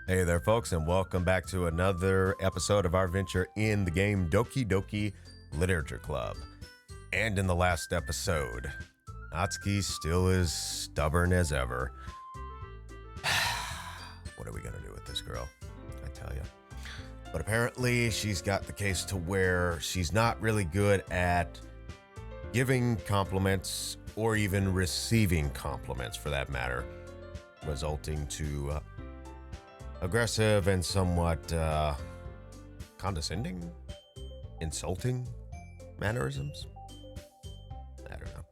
Hey there, folks, and welcome back to another episode of our venture in the game Doki Doki Literature Club. And in the last episode, Natsuki still is stubborn as ever. What are we going to do with this girl? I tell you. But apparently, she's got the case to where she's not really good at giving compliments or even receiving compliments, for that matter, resulting to aggressive and somewhat condescending, insulting mannerisms. I don't know.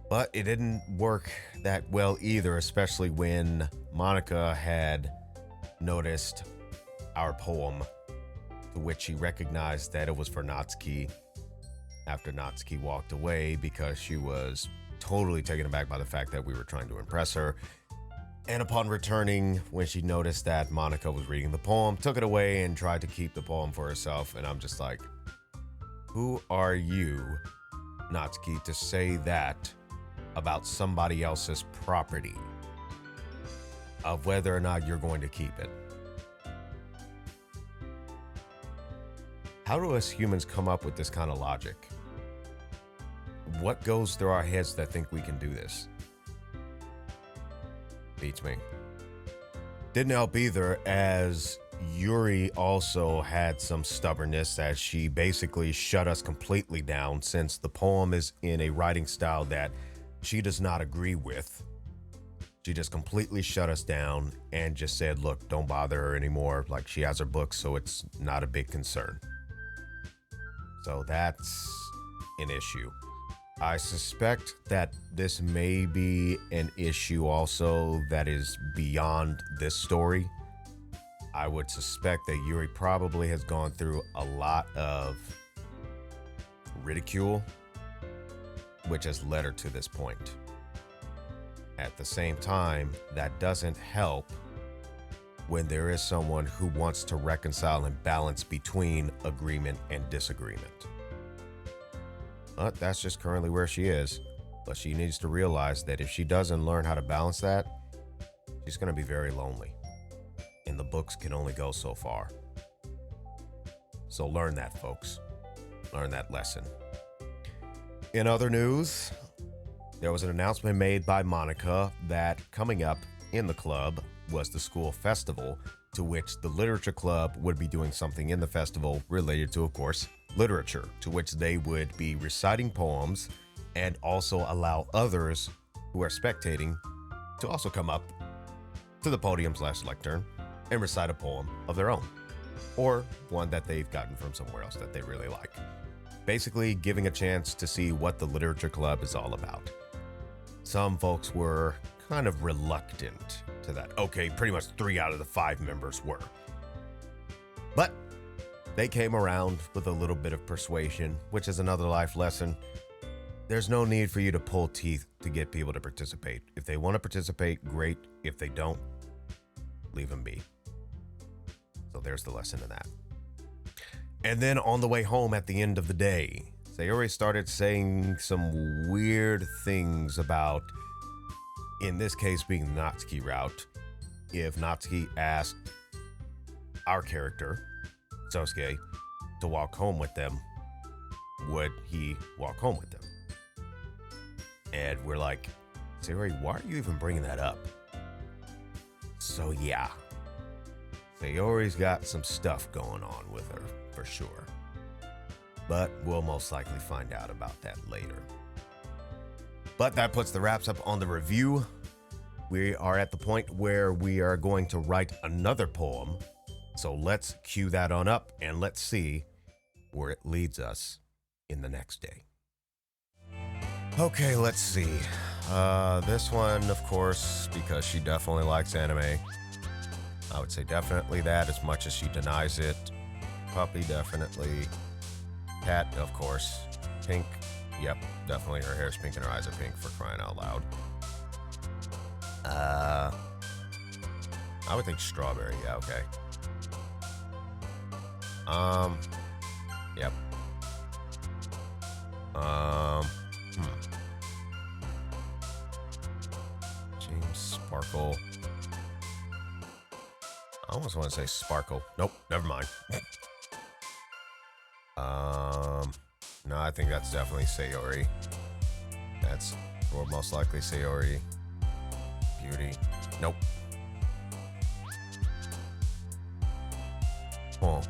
But it didn't work that well either, especially when Monica had noticed our poem, to which she recognized that it was for Natsuki after Natsuki walked away because she was totally taken aback by the fact that we were trying to impress her. And upon returning, when she noticed that Monica was reading the poem, took it away and tried to keep the poem for herself. And I'm just like, who are you, Natsuki, to say that about somebody else's property, of whether or not you're going to keep it? How do us humans come up with this kind of logic? What goes through our heads that think we can do this? Beats me. Didn't help either, as Yuri also had some stubbornness, as she basically shut us completely down, since the poem is in a writing style that she does not agree with. She just completely shut us down and just said, look, don't bother her anymore. Like, she has her books, so it's not a big concern. So that's an issue. I suspect that this may be an issue also that is beyond this story. I would suspect that Yuri probably has gone through a lot of ridicule, which has led her to this point. At the same time, that doesn't help when there is someone who wants to reconcile and balance between agreement and disagreement. But that's just currently where she is. But she needs to realize that if she doesn't learn how to balance that, she's going to be very lonely. And the books can only go so far. So learn that, folks. Learn that lesson. In other news, there was an announcement made by Monica that coming up in the club was the school festival, to which the literature club would be doing something in the festival related to, of course, literature, to which they would be reciting poems and also allow others who are spectating to also come up to the podium/lectern and recite a poem of their own, or one that they've gotten from somewhere else that they really like. Basically giving a chance to see what the literature club is all about. Some folks were kind of reluctant to that. Okay, pretty much 3 out of the 5 members were. But they came around with a little bit of persuasion, which is another life lesson. There's no need for you to pull teeth to get people to participate. If they want to participate, great. If they don't, leave them be. So there's the lesson in that. And then on the way home at the end of the day, Sayori started saying some weird things about, in this case being the Natsuki route. If Natsuki asked our character, Sosuke, to walk home with them, would he walk home with them? And we're like, Sayori, why are you even bringing that up? So yeah, Sayori's got some stuff going on with her, for sure. But we'll most likely find out about that later. But that puts the wraps up on the review. We are at the point where we are going to write another poem. So let's cue that on up and let's see where it leads us in the next day. Okay, let's see. This one, of course, because she definitely likes anime. I would say definitely that, as much as she denies it. Puppy, definitely. Cat, of course. Pink. Yep, definitely her hair's pink and her eyes are pink, for crying out loud. I would think strawberry. Yeah, okay. Yep. James Sparkle. I almost want to say sparkle. Nope, never mind. No, I think that's definitely Sayori. That's, or most likely Sayori. Beauty. Nope. Oh.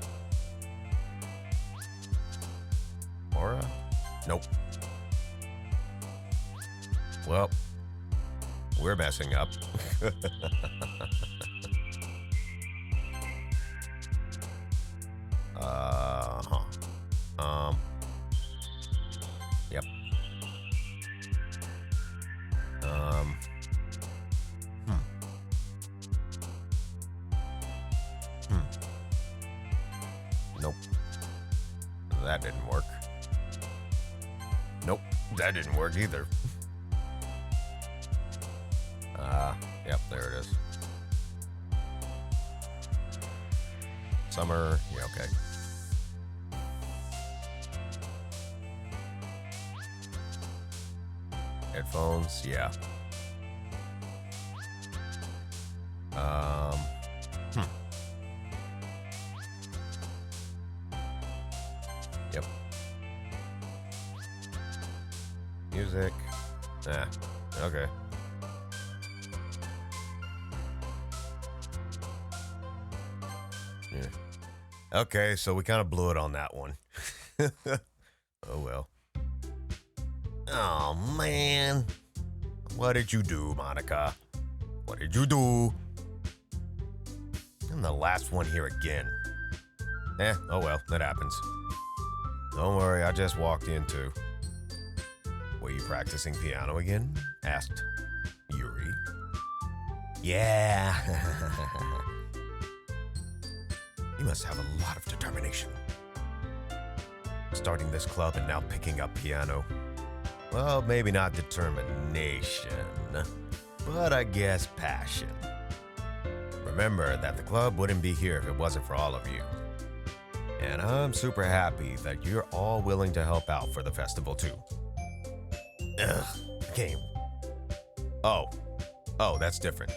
Aura? Nope. Well, we're messing up. Yep. Nope. That didn't work. Nope, that didn't work either. Yep, there it is. Summer, yeah, okay. Headphones, yeah. Yep. Music. Okay. Yeah. Okay, so we kind of blew it on that one. Oh well. Oh man. What did you do, Monica? What did you do? I'm the last one here again. Oh well, that happens. Don't worry, I just walked in too. Were you practicing piano again? Asked Yuri. Yeah. You must have a lot of determination. Starting this club and now picking up piano. Well, maybe not determination, but I guess passion. Remember that the club wouldn't be here if it wasn't for all of you. And I'm super happy that you're all willing to help out for the festival too. Ugh, game. Oh, that's different.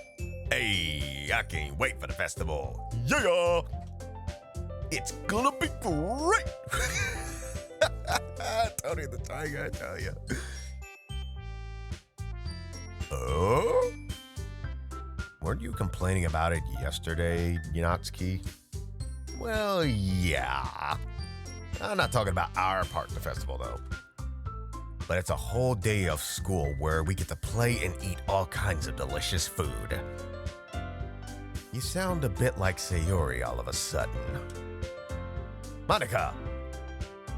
Hey, I can't wait for the festival. Yeah! It's gonna be great! Tony the Tiger, I tell you. Oh? Weren't you complaining about it yesterday, Natsuki? Well, yeah. I'm not talking about our part in the festival, though. But it's a whole day of school where we get to play and eat all kinds of delicious food. You sound a bit like Sayori all of a sudden. Monica,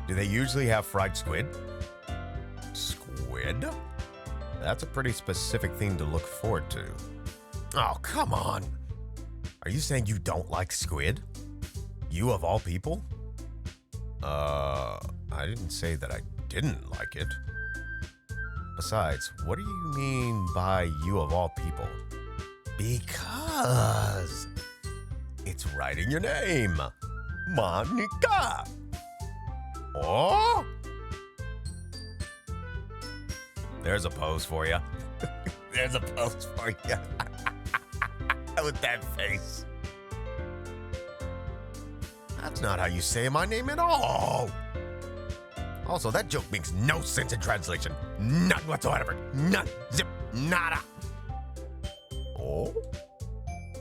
do they usually have fried squid? Squid? That's a pretty specific thing to look forward to. Oh, come on. Are you saying you don't like squid? You of all people? I didn't say that I didn't like it. Besides, what do you mean by you of all people? Because it's right in your name. Monica. Oh? There's a pose for you. There's a pose for you. With that face. That's not how you say my name at all. Also, that joke makes no sense in translation. None whatsoever. None. Zip. Nada. Oh?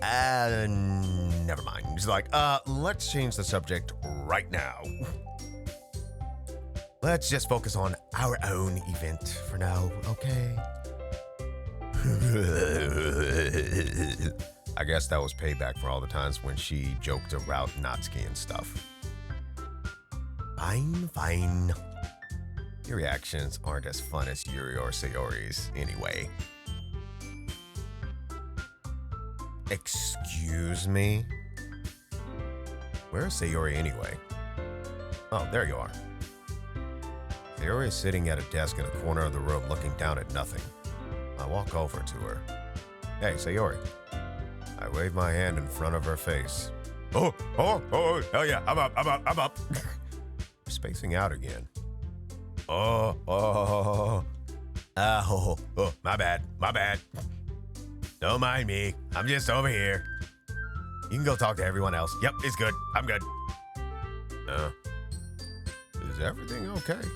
Never mind. He's like, let's change the subject right now. Let's just focus on our own event for now, okay? I guess that was payback for all the times when she joked about Natsuki and stuff. Fine. Your reactions aren't as fun as Yuri or Sayori's anyway. Excuse me? Where's Sayori anyway? Oh, there you are. Sayori is sitting at a desk in a corner of the room looking down at nothing. I walk over to her. Hey, Sayori. I wave my hand in front of her face. Oh, hell yeah, I'm up. Spacing out again. My bad. Don't mind me. I'm just over here. You can go talk to everyone else. Yep, it's good. I'm good. Is everything okay?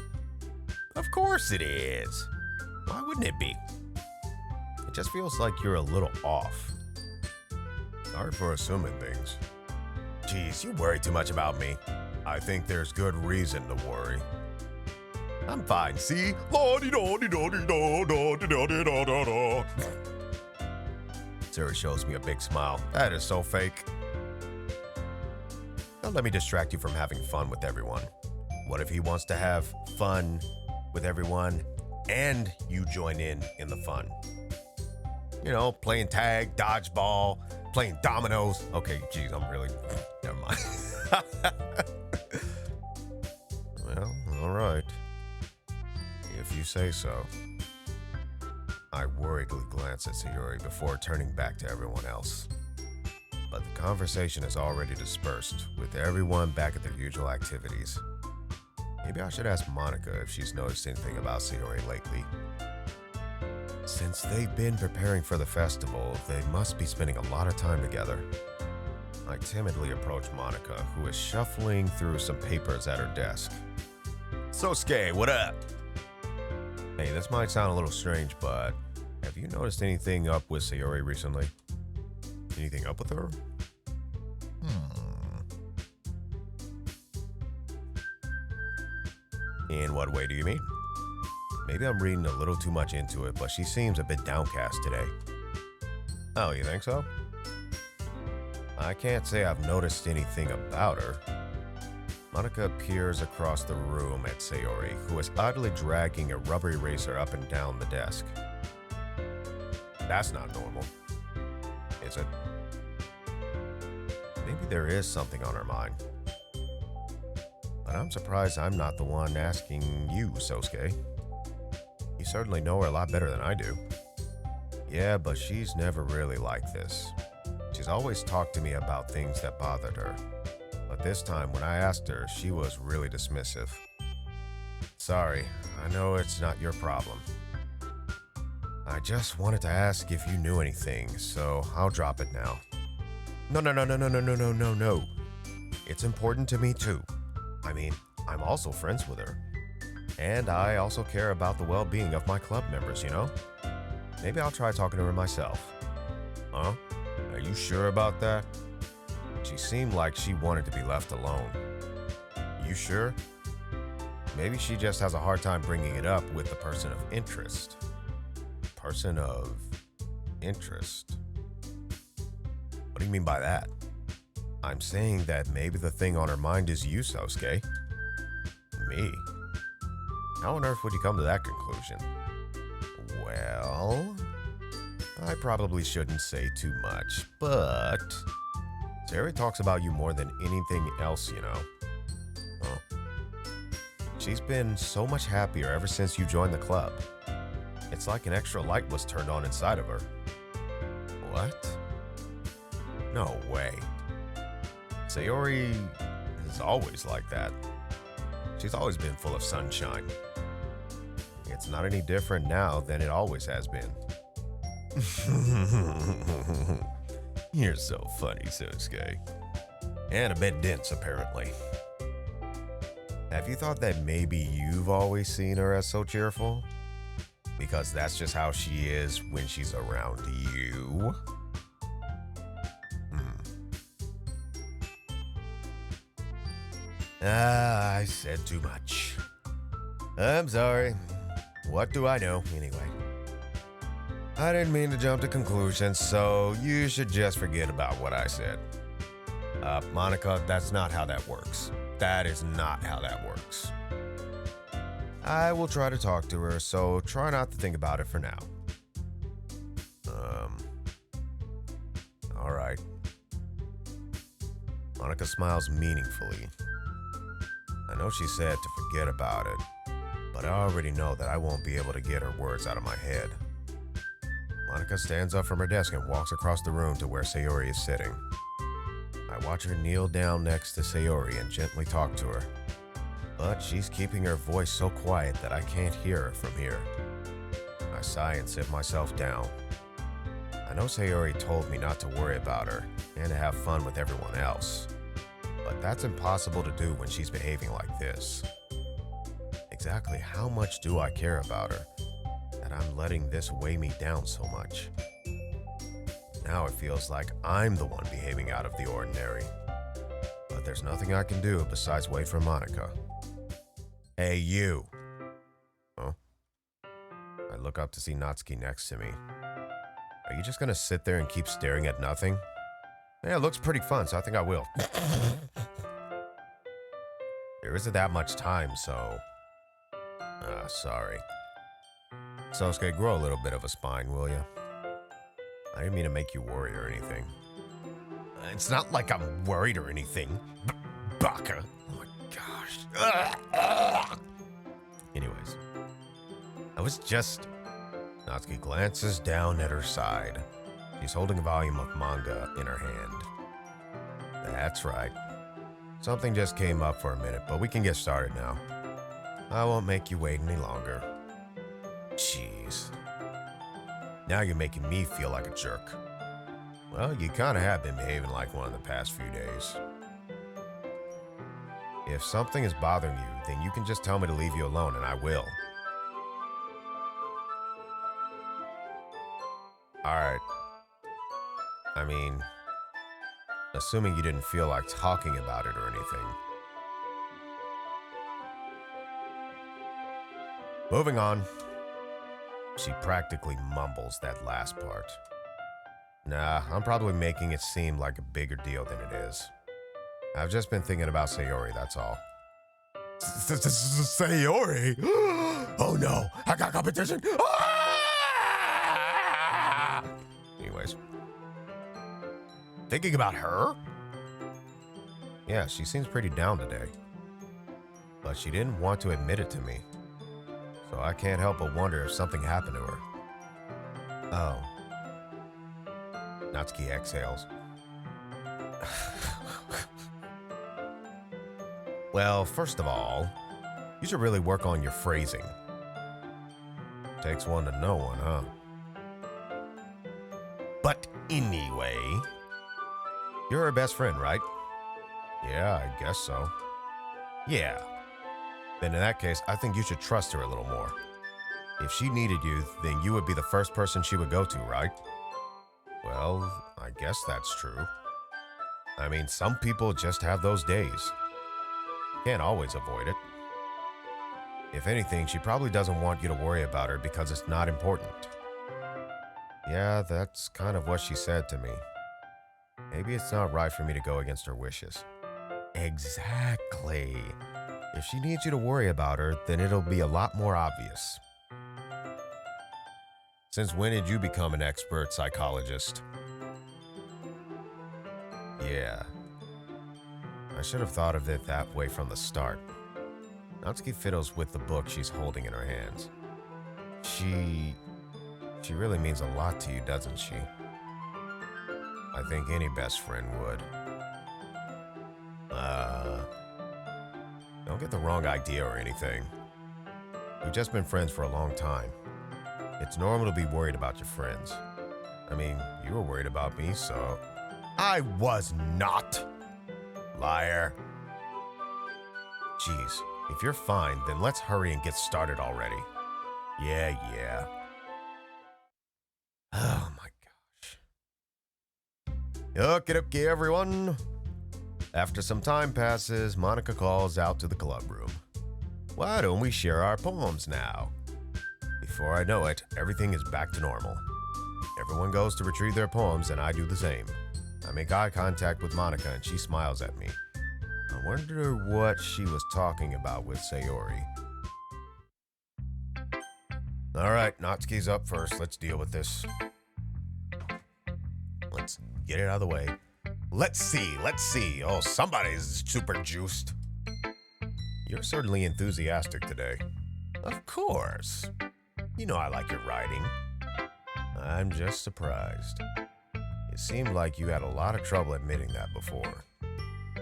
Of course it is. Why wouldn't it be? It just feels like you're a little off. Sorry for assuming things. Geez, you worry too much about me. I think there's good reason to worry. I'm fine, see? Sarah shows me a big smile. That is so fake. Don't let me distract you from having fun with everyone. What if he wants to have fun with everyone and you join in the fun? You know, playing tag, dodgeball, playing dominoes. Okay, geez, I'm really... Never mind. Well, all right. If you say so. I worriedly glance at Sayori before turning back to everyone else. But the conversation is already dispersed, with everyone back at their usual activities. Maybe I should ask Monica if she's noticed anything about Sayori lately. Since they've been preparing for the festival, they must be spending a lot of time together. I timidly approach Monica, who is shuffling through some papers at her desk. Sosuke, what up? Hey, this might sound a little strange, but have you noticed anything up with Sayori recently? Anything up with her? In what way do you mean? Maybe I'm reading a little too much into it, but she seems a bit downcast today. Oh, you think so? I can't say I've noticed anything about her. Monica peers across the room at Sayori, who is idly dragging a rubber eraser up and down the desk. That's not normal, is it? Maybe there is something on her mind. But I'm surprised I'm not the one asking you, Sosuke. You certainly know her a lot better than I do. Yeah, but she's never really like this. She's always talked to me about things that bothered her. But this time, when I asked her, she was really dismissive. Sorry, I know it's not your problem. I just wanted to ask if you knew anything, so I'll drop it now. No. It's important to me too. I mean, I'm also friends with her. And I also care about the well-being of my club members, you know? Maybe I'll try talking to her myself. Huh? Are you sure about that? She seemed like she wanted to be left alone. You sure? Maybe she just has a hard time bringing it up with the person of interest. Person of interest? What do you mean by that? I'm saying that maybe the thing on her mind is you, Sosuke. Me? How on earth would you come to that conclusion? Well, I probably shouldn't say too much, but Sarah talks about you more than anything else, you know. Huh? She's been so much happier ever since you joined the club. It's like an extra light was turned on inside of her. What? No way. Sayori is always like that. She's always been full of sunshine. It's not any different now than it always has been. You're so funny, Sosuke. And a bit dense, apparently. Have you thought that maybe you've always seen her as so cheerful? Because that's just how she is when she's around you? I said too much. I'm sorry. What do I know, anyway? I didn't mean to jump to conclusions, so you should just forget about what I said. Monica, that's not how that works. That is not how that works. I will try to talk to her, so try not to think about it for now. All right. Monica smiles meaningfully. I know she said to forget about it, but I already know that I won't be able to get her words out of my head. Monica stands up from her desk and walks across the room to where Sayori is sitting. I watch her kneel down next to Sayori and gently talk to her, but she's keeping her voice so quiet that I can't hear her from here. I sigh and sit myself down. I know Sayori told me not to worry about her and to have fun with everyone else, but that's impossible to do when she's behaving like this. Exactly how much do I care about her that I'm letting this weigh me down so much? Now it feels like I'm the one behaving out of the ordinary. But there's nothing I can do besides wait for Monica. Hey, you. Huh? I look up to see Natsuki next to me. Are you just gonna sit there and keep staring at nothing? Yeah, it looks pretty fun, so I think I will. There isn't that much time, so... sorry. Sosuke, grow a little bit of a spine, will you? I didn't mean to make you worry or anything. It's not like I'm worried or anything. Baka. Oh my gosh. Anyways. I was just... Natsuki glances down at her side. She's holding a volume of manga in her hand. That's right. Something just came up for a minute, but we can get started now. I won't make you wait any longer. Jeez. Now you're making me feel like a jerk. Well, you kind of have been behaving like one the past few days. If something is bothering you, then you can just tell me to leave you alone and I will. Alright. I mean, assuming you didn't feel like talking about it or anything. Moving on. She practically mumbles that last part. Nah, I'm probably making it seem like a bigger deal than it is. I've just been thinking about Sayori, that's all. Sayori? Oh no, I got competition! Anyways. Thinking about her? Yeah, she seems pretty down today. But she didn't want to admit it to me. So I can't help but wonder if something happened to her. Oh. Natsuki exhales. Well, first of all, you should really work on your phrasing. Takes one to know one, huh? But anyway, you're her best friend, right? Yeah, I guess so. Yeah. Then in that case, I think you should trust her a little more. If she needed you, then you would be the first person she would go to, right? Well, I guess that's true. I mean, some people just have those days. Can't always avoid it. If anything, she probably doesn't want you to worry about her because it's not important. Yeah, that's kind of what she said to me. Maybe it's not right for me to go against her wishes. Exactly. If she needs you to worry about her, then it'll be a lot more obvious. Since when did you become an expert psychologist? Yeah. I should have thought of it that way from the start. Natsuki fiddles with the book she's holding in her hands. She really means a lot to you, doesn't she? I think any best friend would. Don't get the wrong idea or anything. We've just been friends for a long time. It's normal to be worried about your friends. I mean, you were worried about me, so... I was not! Liar. Jeez, if you're fine, then let's hurry and get started already. Yeah. Oh my gosh. Okay, everyone. After some time passes, Monica calls out to the club room. Why don't we share our poems now? Before I know it, everything is back to normal. Everyone goes to retrieve their poems and I do the same. I make eye contact with Monica and she smiles at me. I wonder what she was talking about with Sayori. Alright, Natsuki's up first. Let's deal with this. Let's get it out of the way. Let's see. Oh, somebody's super juiced. You're certainly enthusiastic today. Of course. You know I like your writing. I'm just surprised. It seemed like you had a lot of trouble admitting that before.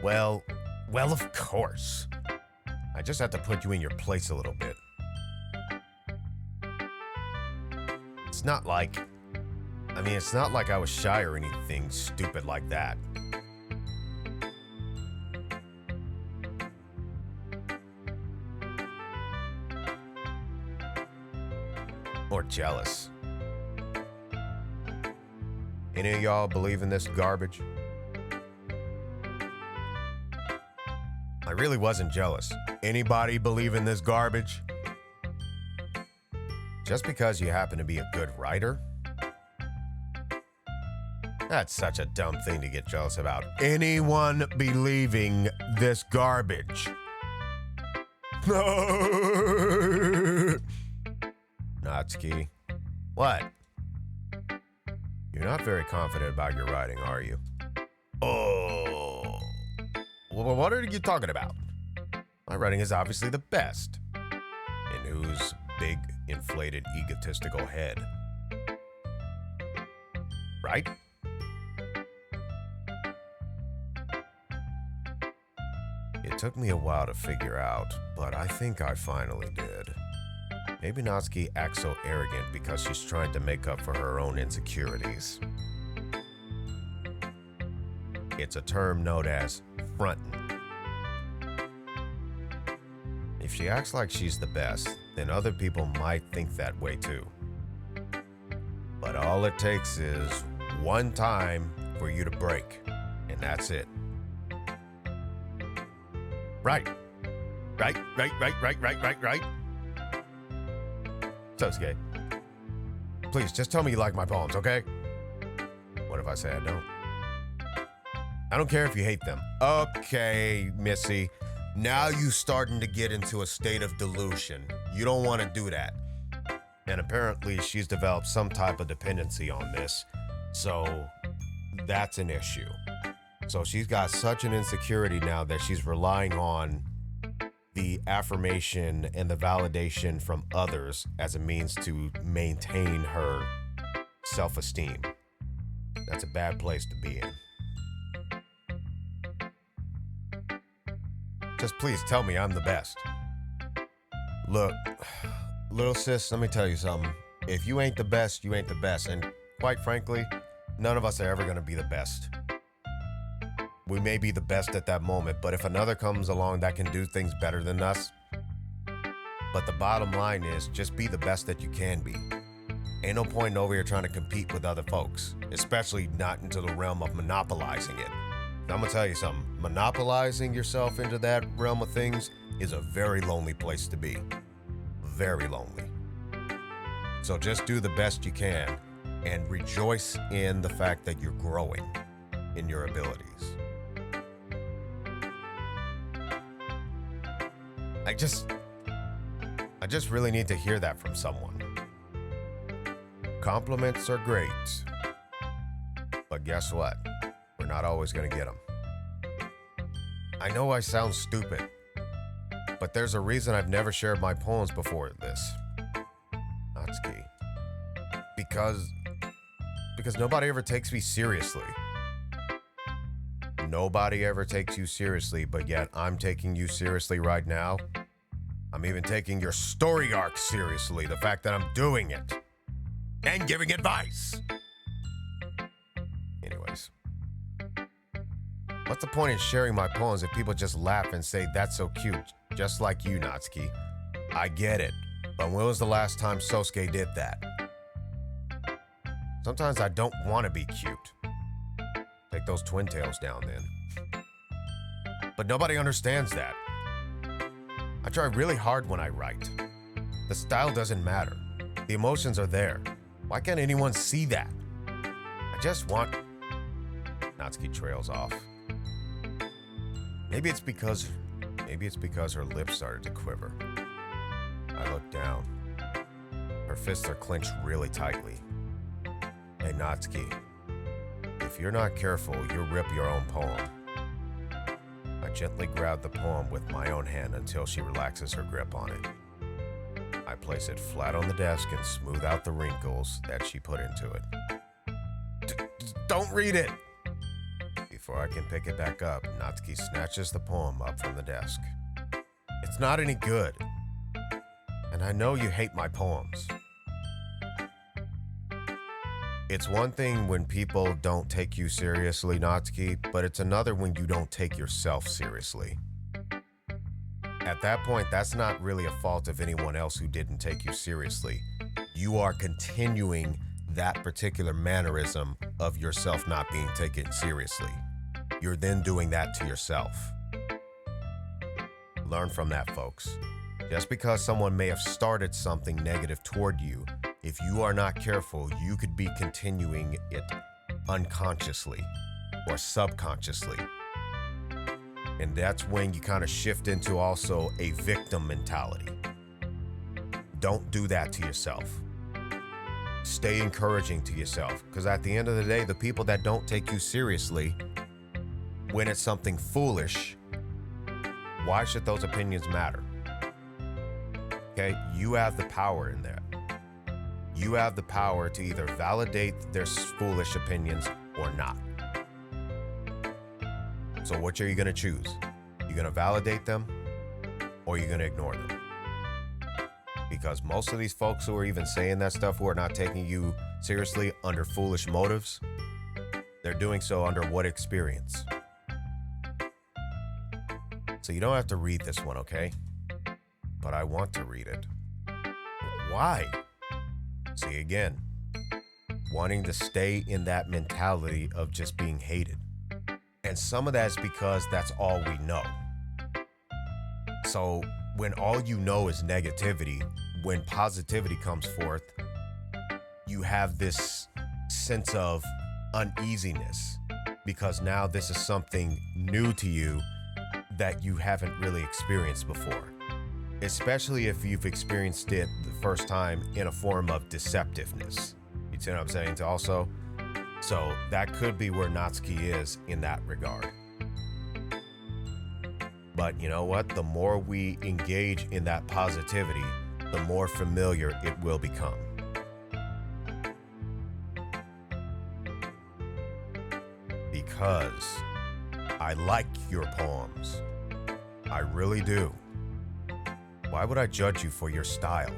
Well, of course. I just have to put you in your place a little bit. It's not like I mean, it's not like I was shy or anything stupid like that. Or jealous. Any of y'all believe in this garbage? I really wasn't jealous. Anybody believe in this garbage? Just because you happen to be a good writer? That's such a dumb thing to get jealous about. Anyone believing this garbage? Natsuki. What? You're not very confident about your writing, are you? Oh. Well, what are you talking about? My writing is obviously the best. In whose big, inflated, egotistical head? Right? It took me a while to figure out, but I think I finally did. Maybe Natsuki acts so arrogant because she's trying to make up for her own insecurities. It's a term known as frontin'. If she acts like she's the best, then other people might think that way too. But all it takes is one time for you to break, and that's it. Right. Right. Sosuke, please just tell me you like my poems, okay? What if I say I don't? I don't care if you hate them. Okay, Missy. Now you starting to get into a state of delusion. You don't want to do that. And apparently she's developed some type of dependency on this. So that's an issue. So she's got such an insecurity now that she's relying on the affirmation and the validation from others as a means to maintain her self-esteem. That's a bad place to be in. Just please tell me I'm the best. Look, little sis, let me tell you something. If you ain't the best, you ain't the best. And quite frankly, none of us are ever going to be the best. We may be the best at that moment, but if another comes along that can do things better than us, but the bottom line is just be the best that you can be. Ain't no point over here trying to compete with other folks, especially not into the realm of monopolizing it. I'm gonna tell you something, monopolizing yourself into that realm of things is a very lonely place to be. Very lonely. So just do the best you can and rejoice in the fact that you're growing in your abilities. I just really need to hear that from someone. Compliments are great, but guess what? We're not always gonna get them. I know I sound stupid, but there's a reason I've never shared my poems before this. Natsuki. Because nobody ever takes me seriously. Nobody ever takes you seriously, but yet I'm taking you seriously right now. I'm even taking your story arc seriously, the fact that I'm doing it and giving advice. Anyways, what's the point in sharing my poems if people just laugh and say, that's so cute, just like you, Natsuki? I get it, but when was the last time Sosuke did that? Sometimes I don't want to be cute. Take those twin tails down then. But nobody understands that. I try really hard when I write. The style doesn't matter. The emotions are there. Why can't anyone see that? I just want... Natsuki trails off. Maybe it's because her lips started to quiver. I look down. Her fists are clenched really tightly. Hey, Natsuki. If you're not careful, you'll rip your own poem. I gently grab the poem with my own hand until she relaxes her grip on it. I place it flat on the desk and smooth out the wrinkles that she put into it. Don't read it! Before I can pick it back up, Natsuki snatches the poem up from the desk. It's not any good. And I know you hate my poems. It's one thing when people don't take you seriously, Natsuki, but it's another when you don't take yourself seriously. At that point, that's not really a fault of anyone else who didn't take you seriously. You are continuing that particular mannerism of yourself not being taken seriously. You're then doing that to yourself. Learn from that, folks. Just because someone may have started something negative toward you, if you are not careful, you could be continuing it unconsciously or subconsciously. And that's when you kind of shift into also a victim mentality. Don't do that to yourself. Stay encouraging to yourself, because at the end of the day, the people that don't take you seriously, when it's something foolish, why should those opinions matter? Okay, you have the power in that. You have the power to either validate their foolish opinions or not. So what are you going to choose? You're going to validate them or you're going to ignore them? Because most of these folks who are even saying that stuff, who are not taking you seriously under foolish motives, they're doing so under what experience? So you don't have to read this one, okay? But I want to read it. Why? See, again, wanting to stay in that mentality of just being hated. And some of that is because that's all we know. So when all you know is negativity, when positivity comes forth, you have this sense of uneasiness because now this is something new to you that you haven't really experienced before. Especially if you've experienced it the first time in a form of deceptiveness. You see what I'm saying? Also, so that could be where Natsuki is in that regard. But you know what? The more we engage in that positivity, the more familiar it will become. Because I like your poems. I really do. Why would I judge you for your style?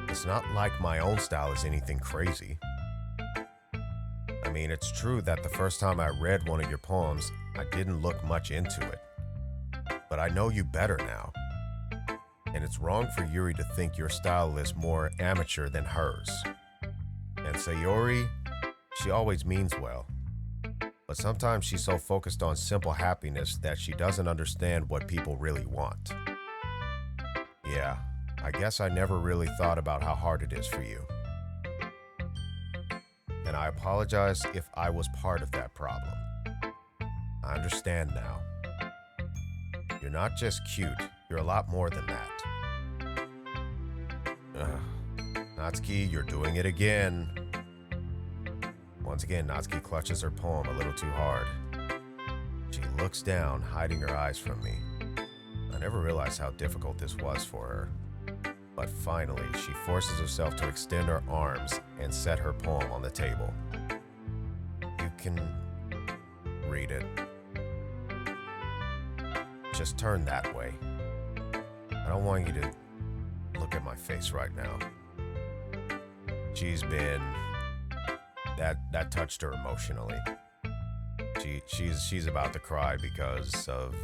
It's not like my own style is anything crazy. I mean, it's true that the first time I read one of your poems, I didn't look much into it. But I know you better now. And it's wrong for Yuri to think your style is more amateur than hers. And Sayori, she always means well. But sometimes she's so focused on simple happiness that she doesn't understand what people really want. Yeah, I guess I never really thought about how hard it is for you. And I apologize if I was part of that problem. I understand now. You're not just cute, you're a lot more than that. Natsuki, you're doing it again. Once again, Natsuki clutches her poem a little too hard. She looks down, hiding her eyes from me. I never realized how difficult this was for her. But finally, she forces herself to extend her arms and set her poem on the table. You can read it. Just turn that way. I don't want you to look at my face right now. She's been... That touched her emotionally. She's about to cry because of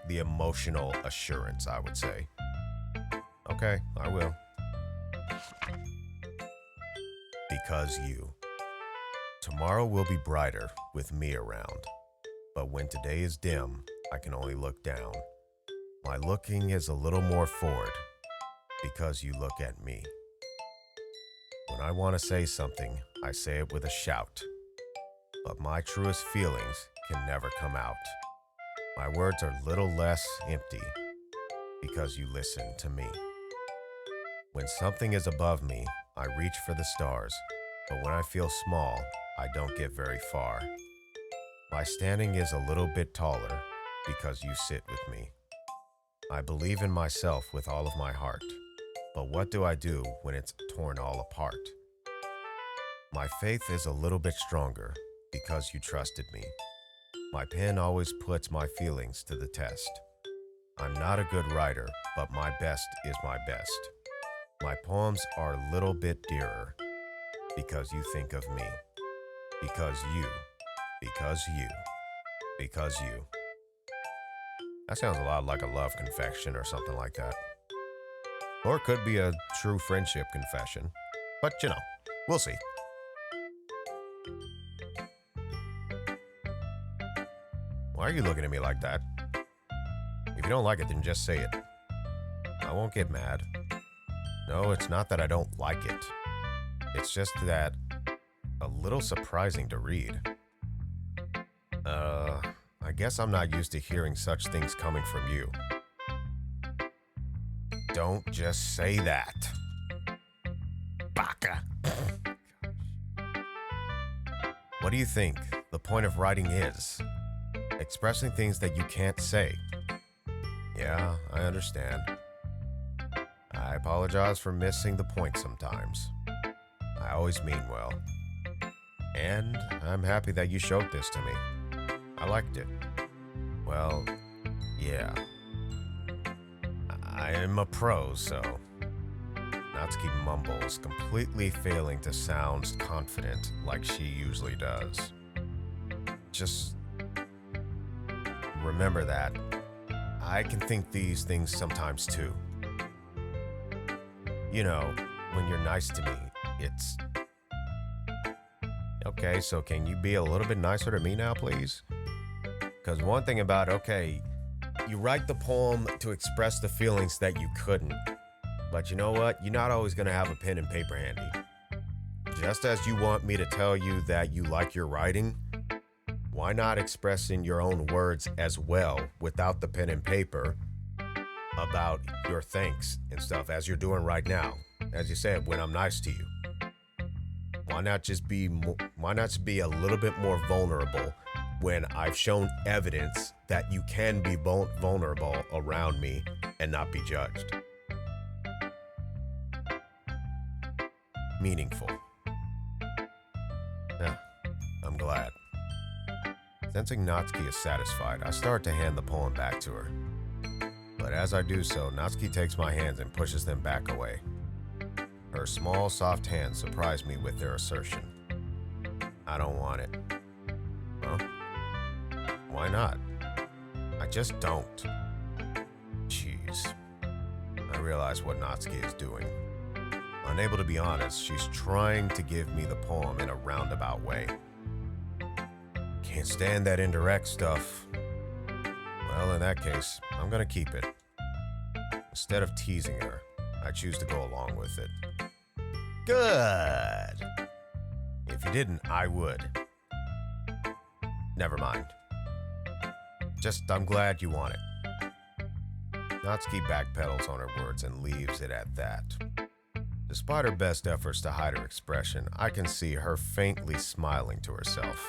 the emotional assurance, I would say. Okay, I will. Because you. Tomorrow will be brighter with me around. But when today is dim, I can only look down. My looking is a little more forward because you look at me. When I want to say something, I say it with a shout. But my truest feelings can never come out. My words are a little less empty because you listen to me. When something is above me, I reach for the stars, but when I feel small, I don't get very far. My standing is a little bit taller because you sit with me. I believe in myself with all of my heart, but what do I do when it's torn all apart? My faith is a little bit stronger because you trusted me. My pen always puts my feelings to the test. I'm not a good writer, but my best is my best. My poems are a little bit dearer because you think of me. Because you. Because you. Because you. That sounds a lot like a love confession or something like that. Or it could be a true friendship confession. But you know, we'll see. Why are you looking at me like that? If you don't like it, then just say it. I won't get mad. No, it's not that I don't like it. It's just that a little surprising to read. I guess I'm not used to hearing such things coming from you. Don't just say that. Baka. What do you think the point of writing is? Expressing things that you can't say. Yeah, I understand. I apologize for missing the point sometimes. I always mean well. And I'm happy that you showed this to me. I liked it. Well, yeah. I am a pro, so... Natsuki mumbles, completely failing to sound confident like she usually does. Just... remember that. I can think these things sometimes too. You know, when you're nice to me, it's... Okay, so can you be a little bit nicer to me now, please? Because one thing about, okay, you write the poem to express the feelings that you couldn't. But you know what? You're not always going to have a pen and paper handy. Just as you want me to tell you that you like your writing, why not express in your own words as well, without the pen and paper, about your thanks and stuff, as you're doing right now? As you said, when I'm nice to you. Why not just be a little bit more vulnerable when I've shown evidence that you can be vulnerable around me and not be judged? Meaningful. Yeah, I'm glad. Sensing Natsuki is satisfied, I start to hand the poem back to her. But as I do so, Natsuki takes my hands and pushes them back away. Her small, soft hands surprise me with their assertion. I don't want it. Huh? Why not? I just don't. Jeez. I realize what Natsuki is doing. Unable to be honest, she's trying to give me the poem in a roundabout way. Can't stand that indirect stuff. Well, in that case, I'm gonna keep it. Instead of teasing her, I choose to go along with it. Good! If you didn't, I would. Never mind. Just, I'm glad you want it. Natsuki backpedals on her words and leaves it at that. Despite her best efforts to hide her expression, I can see her faintly smiling to herself.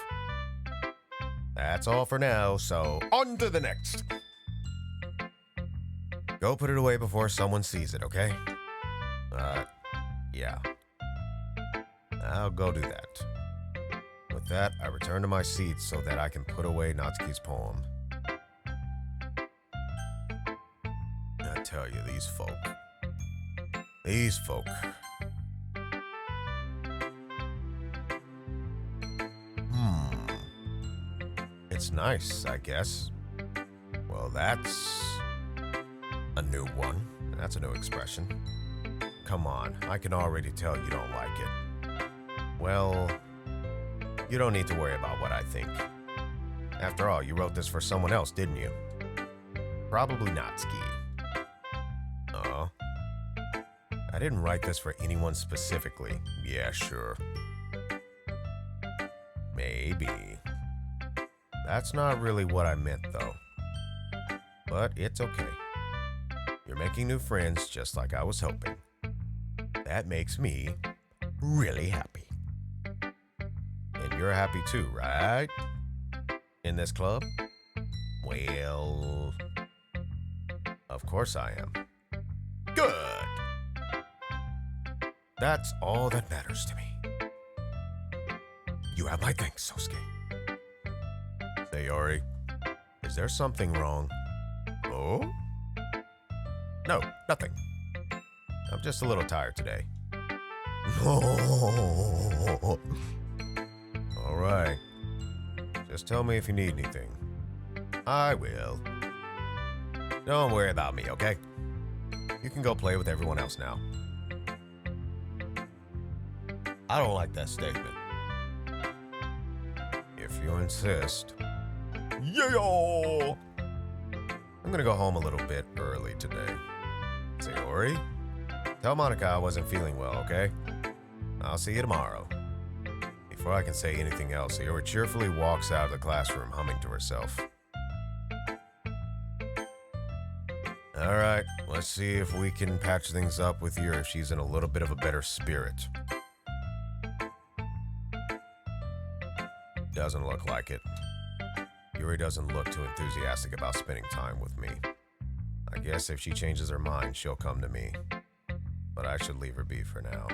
That's all for now, so on to the next. Go put it away before someone sees it, okay? Yeah. I'll go do that. With that, I return to my seat so that I can put away Natsuki's poem. I tell you, these folk. It's nice, I guess. Well, that's a new one. That's a new expression. Come on, I can already tell you don't like it. Well, you don't need to worry about what I think. After all, you wrote this for someone else, didn't you? Probably Natsuki. Oh. I didn't write this for anyone specifically. Yeah, sure. Maybe. That's not really what I meant, though. But it's okay. You're making new friends just like I was hoping. That makes me really happy. And you're happy too, right? In this club? Well, of course I am. Good! That's all that matters to me. You have my thanks, Sosuke. Say, Yuri, is there something wrong? Oh? No, nothing. I'm just a little tired today. All right. Just tell me if you need anything. I will. Don't worry about me, okay? You can go play with everyone else now. I don't like that statement. If you insist. Yeah! I'm gonna go home a little bit early today. Say, Yuri, tell Monica I wasn't feeling well, okay? I'll see you tomorrow. Before I can say anything else, Yuri cheerfully walks out of the classroom, humming to herself. All right, let's see if we can patch things up with Yuri if she's in a little bit of a better spirit. Doesn't look like it. Yuri doesn't look too enthusiastic about spending time with me. I guess if she changes her mind, she'll come to me. But I should leave her be for now.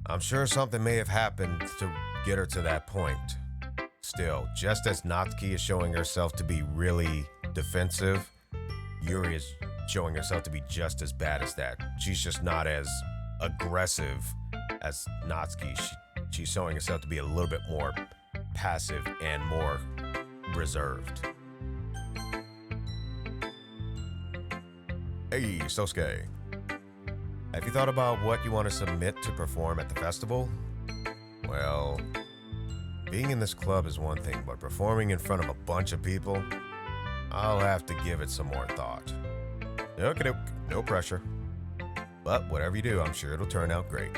I'm sure something may have happened to get her to that point. Still, just as Natsuki is showing herself to be really defensive, Yuri is showing herself to be just as bad as that. She's just not as aggressive as Natsuki. She's showing herself to be a little bit more passive and more reserved. Hey, Sosuke. Have you thought about what you want to submit to perform at the festival? Well, being in this club is one thing, but performing in front of a bunch of people, I'll have to give it some more thought. Okay, no pressure. But whatever you do, I'm sure it'll turn out great.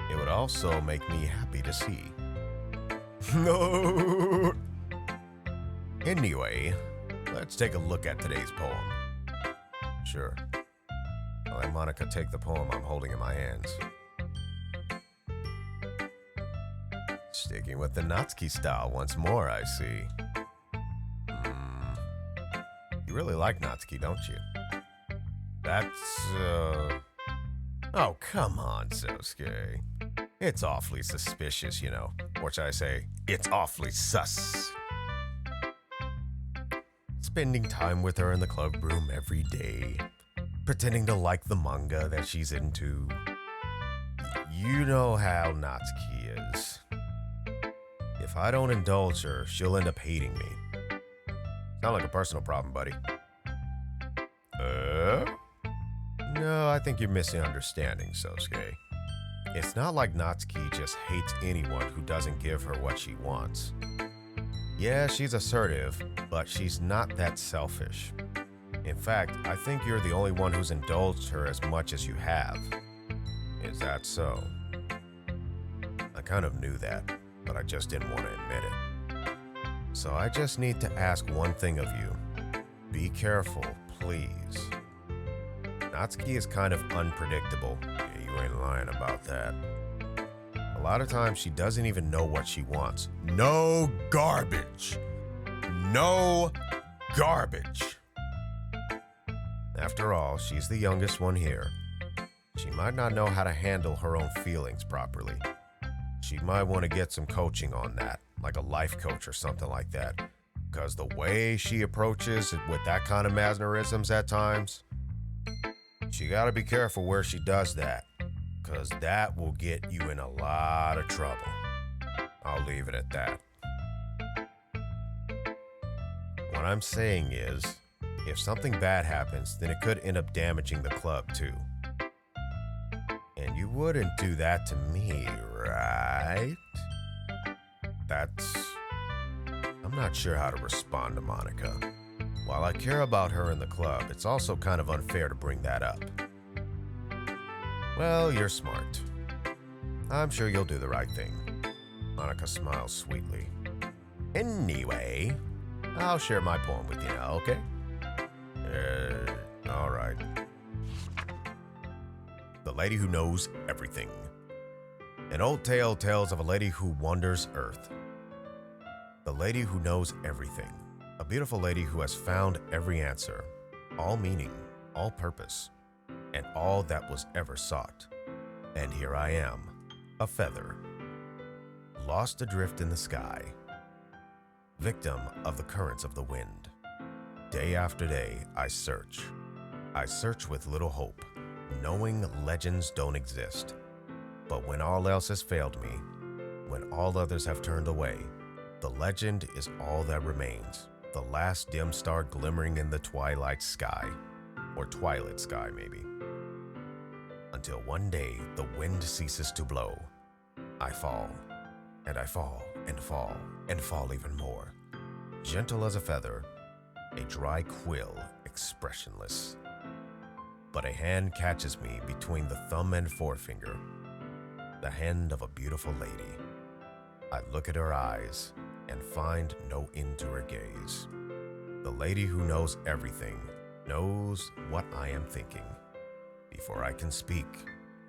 It would also make me happy to see. No. Anyway, let's take a look at today's poem. Sure. I'll let Monica take the poem I'm holding in my hands. Sticking with the Natsuki style once more, I see. You really like Natsuki, don't you? That's, Oh, come on, Sosuke. It's awfully suspicious, you know. Or should I say, it's awfully sus. Spending time with her in the club room every day. Pretending to like the manga that she's into. You know how Natsuki is. If I don't indulge her, she'll end up hating me. Sound like a personal problem, buddy. No, I think you're misunderstanding, Sosuke. It's not like Natsuki just hates anyone who doesn't give her what she wants. Yeah, she's assertive, but she's not that selfish. In fact, I think you're the only one who's indulged her as much as you have. Is that so? I kind of knew that, but I just didn't want to admit it. So I just need to ask one thing of you. Be careful, please. Natsuki is kind of unpredictable. Yeah, you ain't lying about that. A lot of times she doesn't even know what she wants. No garbage. No garbage. After all, she's the youngest one here. She might not know how to handle her own feelings properly. She might want to get some coaching on that, like a life coach or something like that. Because the way she approaches it with that kind of mannerisms at times, she gotta be careful where she does that. Because that will get you in a lot of trouble. I'll leave it at that. What I'm saying is, if something bad happens, then it could end up damaging the club too. And you wouldn't do that to me, right? I'm not sure how to respond to Monica. While I care about her in the club, it's also kind of unfair to bring that up. Well, you're smart. I'm sure you'll do the right thing. Monica smiles sweetly. Anyway, I'll share my poem with you now, okay? All right. The Lady Who Knows Everything. An old tale tells of a lady who wanders Earth. The lady who knows everything. A beautiful lady who has found every answer, all meaning, all purpose, and all that was ever sought. And here I am, a feather, lost adrift in the sky. victim of the currents of the wind. Day after day, I search. I search with little hope, knowing legends don't exist. But when all else has failed me, when all others have turned away, the legend is all that remains, the last dim star glimmering in the twilight sky, or twilight sky maybe. Until one day the wind ceases to blow. I fall, and I fall, and fall, and fall even more. Gentle as a feather, a dry quill, expressionless. But a hand catches me between the thumb and forefinger, the hand of a beautiful lady. I look at her eyes and find no end to her gaze. The lady who knows everything knows what I am thinking. Before I can speak,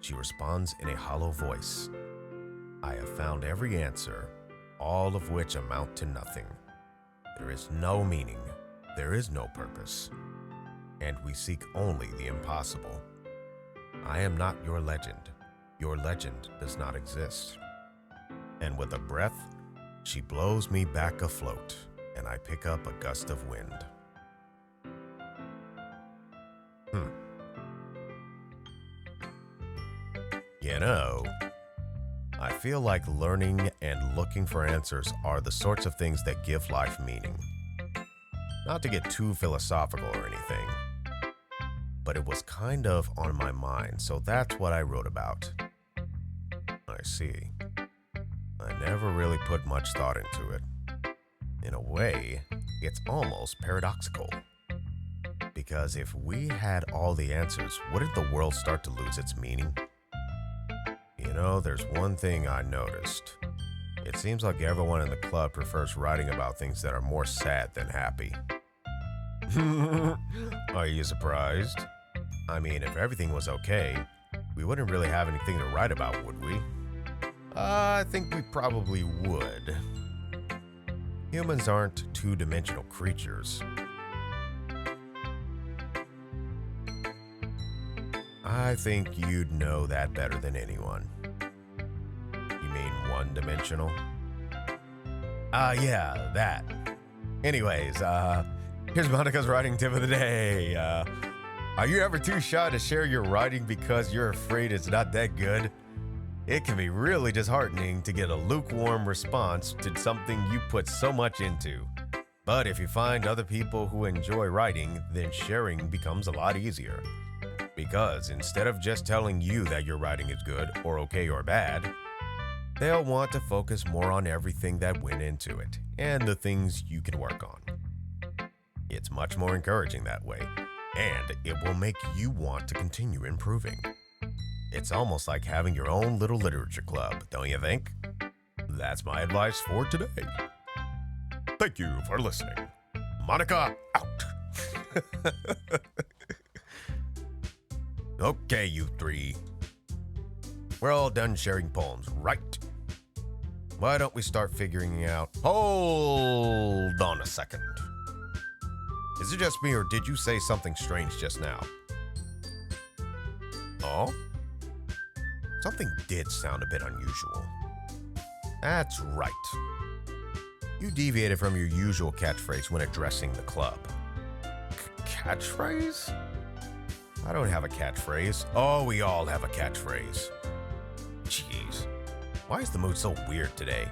she responds in a hollow voice. I have found every answer, all of which amount to nothing. There is no meaning, there is no purpose, and we seek only the impossible. I am not your legend. Your legend does not exist. And with a breath, she blows me back afloat, and I pick up a gust of wind. You know, I feel like learning and looking for answers are the sorts of things that give life meaning. Not to get too philosophical or anything, but it was kind of on my mind, so that's what I wrote about. I see. I never really put much thought into it. In a way, it's almost paradoxical. Because if we had all the answers, wouldn't the world start to lose its meaning? You know, there's one thing I noticed. It seems like everyone in the club prefers writing about things that are more sad than happy. Are you surprised? I mean, if everything was okay, we wouldn't really have anything to write about, would we? I think we probably would. Humans aren't two-dimensional creatures. I think you'd know that better than anyone. You mean one-dimensional? Yeah, that. Anyways, here's Monica's writing tip of the day. Are you ever too shy to share your writing because you're afraid it's not that good? It can be really disheartening to get a lukewarm response to something you put so much into. But if you find other people who enjoy writing, then sharing becomes a lot easier. Because instead of just telling you that your writing is good or okay or bad, they'll want to focus more on everything that went into it and the things you can work on. It's much more encouraging that way, and it will make you want to continue improving. It's almost like having your own little literature club, don't you think? That's my advice for today. Thank you for listening. Monica, out. Okay, you three. We're all done sharing poems, right? Why don't we start figuring out... Hold on a second. Is it just me, or did you say something strange just now? Oh? Something did sound a bit unusual. That's right. You deviated from your usual catchphrase when addressing the club. Catchphrase? I don't have a catchphrase. Oh, we all have a catchphrase. Jeez, why is the mood so weird today?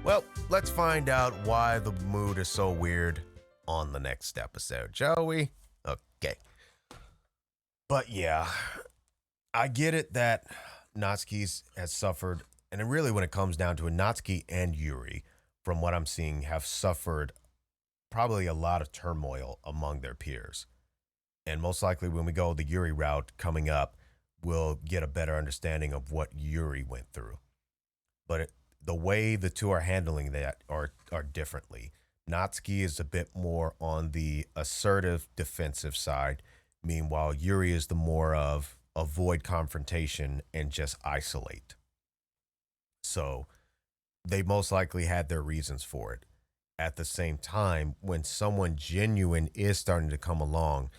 Well, let's find out why the mood is so weird on the next episode, shall we? Okay. But yeah, I get it that Natsuki has suffered, and really when it comes down to it, Natsuki and Yuri, from what I'm seeing, have suffered probably a lot of turmoil among their peers. And most likely when we go the Yuri route coming up, we'll get a better understanding of what Yuri went through. But the way the two are handling that are differently. Natsuki is a bit more on the assertive defensive side. Meanwhile, Yuri is the more of avoid confrontation and just isolate. So they most likely had their reasons for it. At the same time, when someone genuine is starting to come along,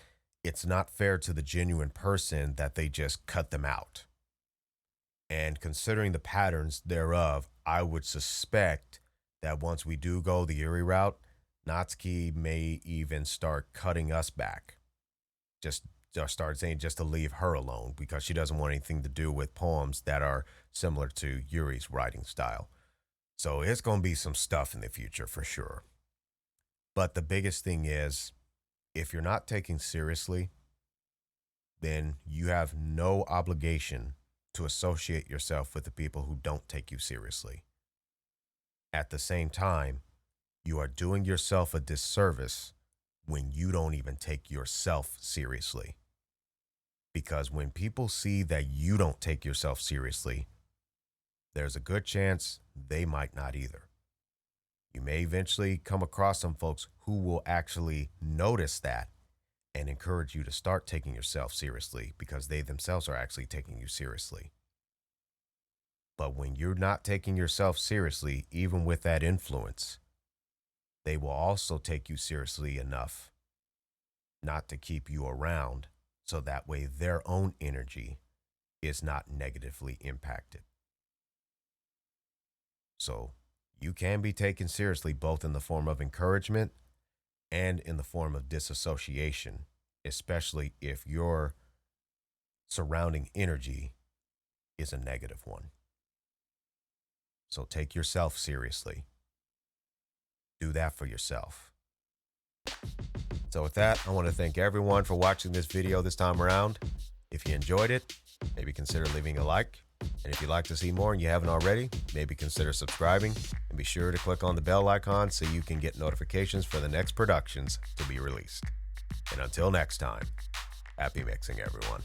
it's not fair to the genuine person that they just cut them out. And considering the patterns thereof, I would suspect that once we do go the Yuri route, Natsuki may even start cutting us back. Just start saying just to leave her alone because she doesn't want anything to do with poems that are similar to Yuri's writing style. So it's going to be some stuff in the future for sure. But the biggest thing is, if you're not taken seriously, then you have no obligation to associate yourself with the people who don't take you seriously. At the same time, you are doing yourself a disservice when you don't even take yourself seriously. Because when people see that you don't take yourself seriously, there's a good chance they might not either. You may eventually come across some folks who will actually notice that and encourage you to start taking yourself seriously because they themselves are actually taking you seriously. But when you're not taking yourself seriously, even with that influence, they will also take you seriously enough not to keep you around, so that way their own energy is not negatively impacted. So you can be taken seriously both in the form of encouragement and in the form of disassociation, especially if your surrounding energy is a negative one. So take yourself seriously. Do that for yourself. So with that, I want to thank everyone for watching this video this time around. If you enjoyed it, maybe consider leaving a like. And if you'd like to see more and you haven't already, maybe consider subscribing. And be sure to click on the bell icon so you can get notifications for the next productions to be released. And until next time, happy mixing, everyone.